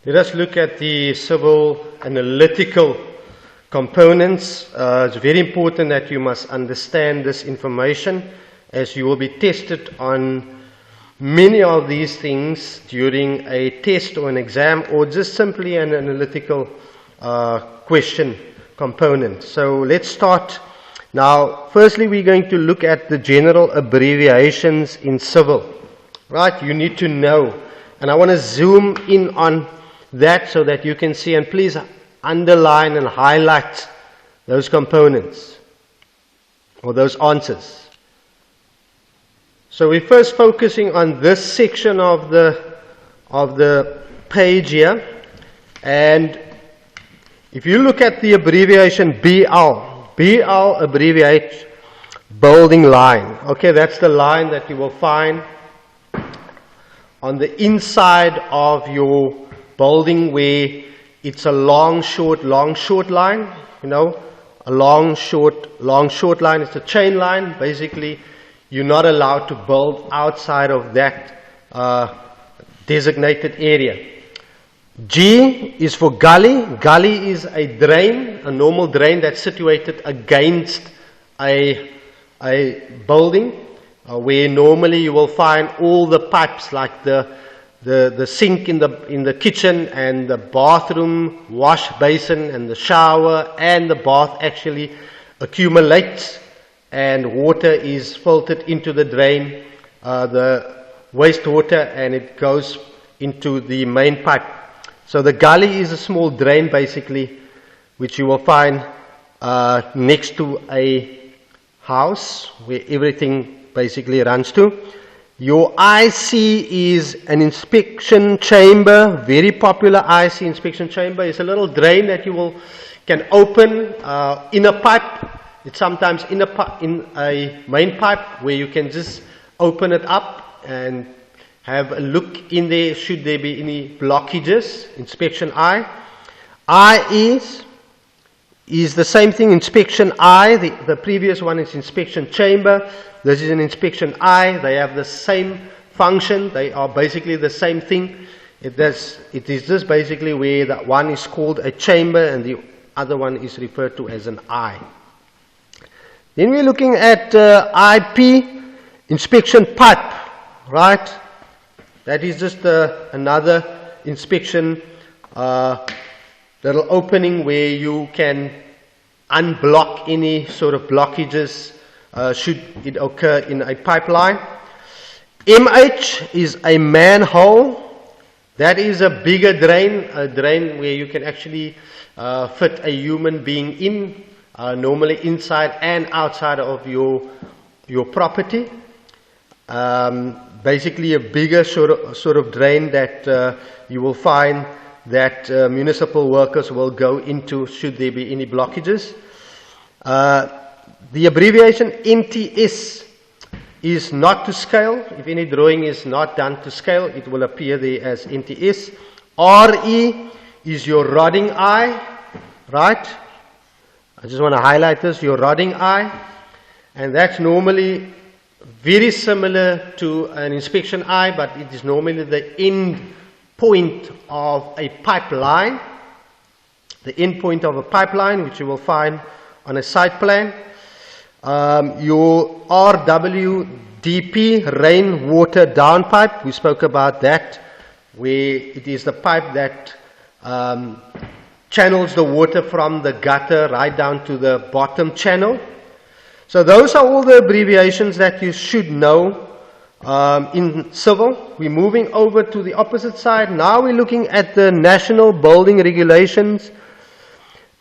Let us look at the civil analytical components. It's very important that you must understand this information, as you will be tested on many of these things during a test or an exam, or just simply an analytical question component. So let's start now. Firstly, we're going to look at the general abbreviations in civil. Right, you need to know, and I want to zoom in on that so that you can see, and please underline and highlight those components or those answers. So we're first focusing on this section of the page here, and if you look at the abbreviation BL abbreviates building line. Okay, that's the line that you will find on the inside of your building, where it's a long short line. You know, a long short line. It's a chain line. Basically, you're not allowed to build outside of that designated area. G is for gully. Gully is a drain, a normal drain that's situated against a building, where normally you will find all the pipes, like the sink in the kitchen and the bathroom wash basin and the shower and the bath actually accumulates, and water is filtered into the drain, the wastewater, and it goes into the main pipe. So the gully is a small drain basically, which you will find next to a house where everything basically runs to. Your IC is an inspection chamber, very popular IC inspection chamber. It's a little drain that you can open in a pipe. It's sometimes in a main pipe where you can just open it up and have a look in there should there be any blockages. Inspection I. I is the same thing, inspection I. The previous one is inspection chamber. This is an inspection I. They have the same function. They are basically the same thing. It is just basically where that one is called a chamber and the other one is referred to as an I. Then we're looking at IP, inspection pipe, right? That is just another inspection little opening where you can unblock any sort of blockages should it occur in a pipeline. MH is a manhole. That is a bigger drain, a drain where you can actually fit a human being in, normally inside and outside of your property. Basically a bigger sort of drain that you will find that municipal workers will go into should there be any blockages. The abbreviation NTS is not to scale. If any drawing is not done to scale, it will appear there as NTS. RE is your rodding eye, right? I just want to highlight this, your rodding eye. And that's normally very similar to an inspection eye, but it is normally the end point of a pipeline. The end point of a pipeline, which you will find on a site plan. Your RWDP, rainwater downpipe, we spoke about that, where it is the pipe that channels the water from the gutter right down to the bottom channel. So those are all the abbreviations that you should know in civil. We're moving over to the opposite side. Now we're looking at the national building regulations,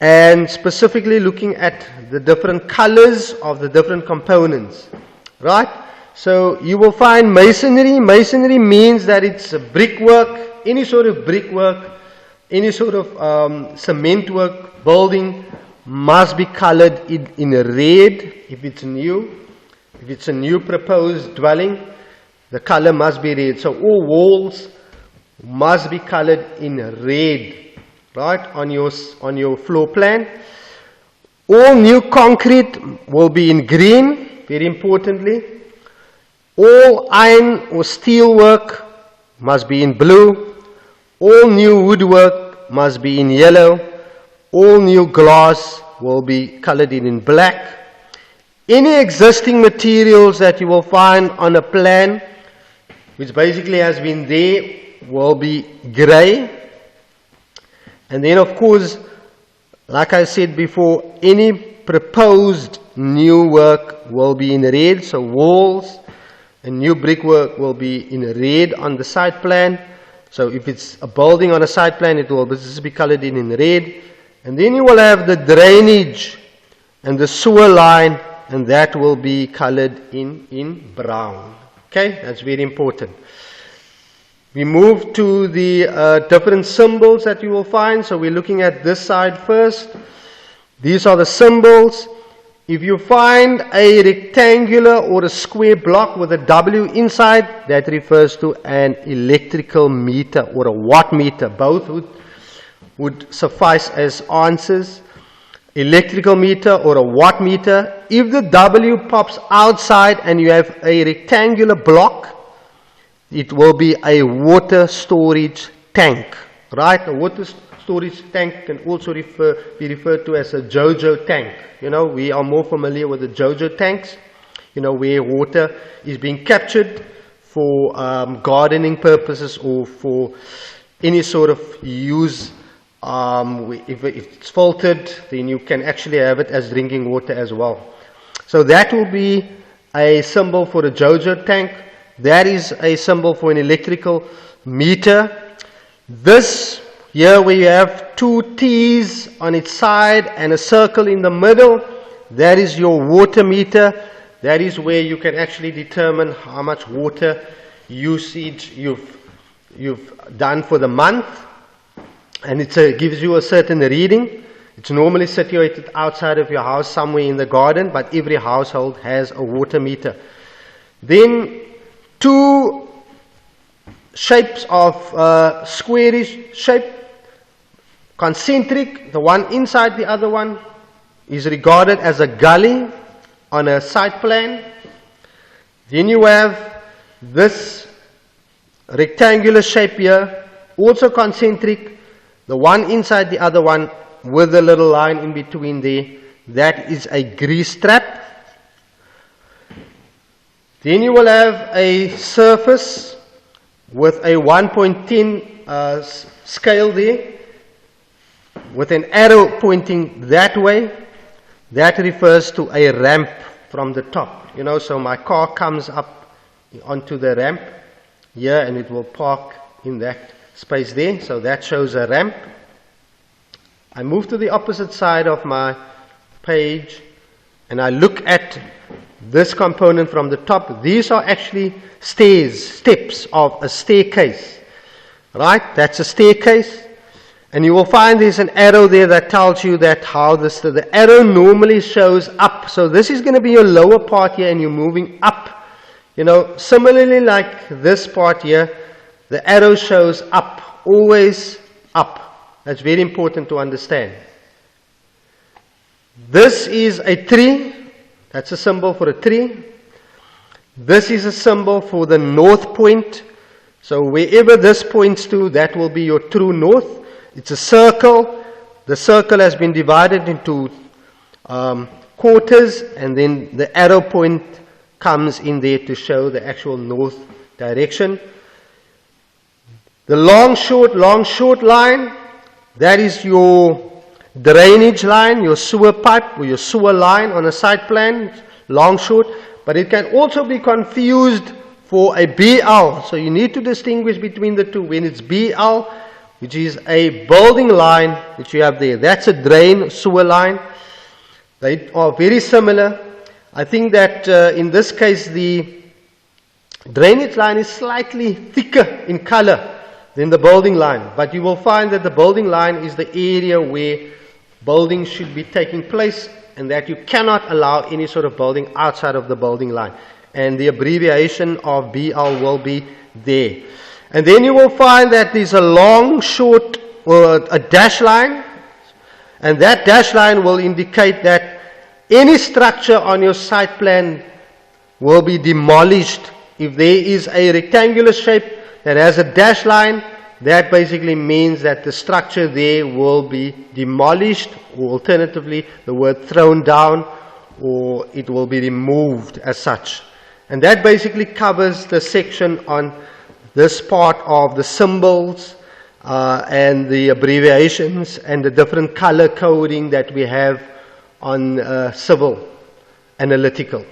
and specifically looking at the different colors of the different components, right? So you will find masonry. Masonry means that it's a brickwork, any sort of brickwork, any sort of cement work, building must be colored in red if it's new. If it's a new proposed dwelling, the color must be red. So all walls must be colored in red, right, on your floor plan. All new concrete will be in green, very importantly. All iron or steel work must be in blue. All new woodwork must be in yellow. All new glass will be colored in black. Any existing materials that you will find on a plan, which basically has been there, will be grey. And then of course, like I said before, any proposed new work will be in red. So walls and new brickwork will be in red on the site plan. So if it's a building on a site plan, it will just be colored in red. And then you will have the drainage and the sewer line, and that will be colored in brown. Okay, that's very important. We move to the different symbols that you will find. So we're looking at this side first. These are the symbols. If you find a rectangular or a square block with a W inside, that refers to an electrical meter or a watt meter. Both would suffice as answers. Electrical meter or a watt meter. If the W pops outside and you have a rectangular block, it will be a water storage tank, right? A water storage tank can also be referred to as a Jojo tank. You know, we are more familiar with the Jojo tanks, you know, where water is being captured for gardening purposes or for any sort of use. If it's filtered, then you can actually have it as drinking water as well. So that will be a symbol for a Jojo tank. That is a symbol for an electrical meter. This here, where you have two T's on its side and a circle in the middle, that is your water meter. That is where you can actually determine how much water usage you've done for the month. And it gives you a certain reading. It's normally situated outside of your house, somewhere in the garden, but every household has a water meter. Then two shapes of squarish shape, concentric, the one inside the other one is regarded as a gully on a site plan. Then you have this rectangular shape here, also concentric, the one inside the other one with a little line in between there. That is a grease trap. Then you will have a surface with a 1.10 scale there, with an arrow pointing that way. That refers to a ramp from the top. You know, so my car comes up onto the ramp here and it will park in that space there. So that shows a ramp. I move to the opposite side of my page and I look at this component from the top. These are actually steps of a staircase. Right? That's a staircase. And you will find there's an arrow there that tells you that how the arrow normally shows up. So this is going to be your lower part here and you're moving up. You know, similarly like this part here, the arrow shows up, always up. That's very important to understand. This is a tree. That's a symbol for a tree. This is a symbol for the north point. So wherever this points to, that will be your true north. It's a circle. The circle has been divided into quarters, and then the arrow point comes in there to show the actual north direction. The long short line, that is your drainage line, your sewer pipe or your sewer line on a site plan, long short, but it can also be confused for a BL. So you need to distinguish between the two. When it's BL, which is a building line which you have there, that's a drain sewer line. They are very similar. I think that in this case the drainage line is slightly thicker in color than the building line, but you will find that the building line is the area where building should be taking place, and that you cannot allow any sort of building outside of the building line. And the abbreviation of BL will be there. And then you will find that there's a long, short, or a dash line, and that dash line will indicate that any structure on your site plan will be demolished. If there is a rectangular shape that has a dash line, that basically means that the structure there will be demolished, or alternatively the word thrown down, or it will be removed as such. And that basically covers the section on this part of the symbols and the abbreviations and the different color coding that we have on civil analytical.